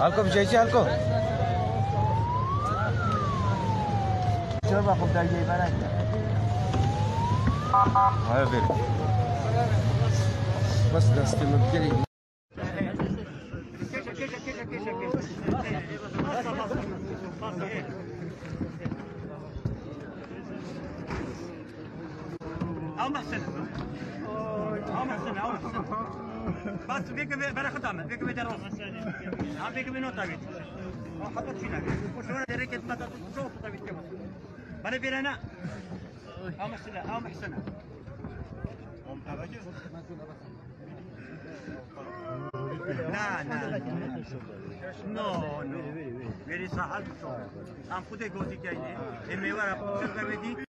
Alko بجایزی alko. چرا با خود درگیری برنگ؟ آیا بریم. بس دستی مبگیری. او محسن بس بيك برا خدامه بيك بدروس عم بيك بنو تابيت حطت فينا وشو دريك ما تشوف تابيت كمان بنا بيرنا او محسن لا نو میری ساحل ام خودی گوتی که این میوه را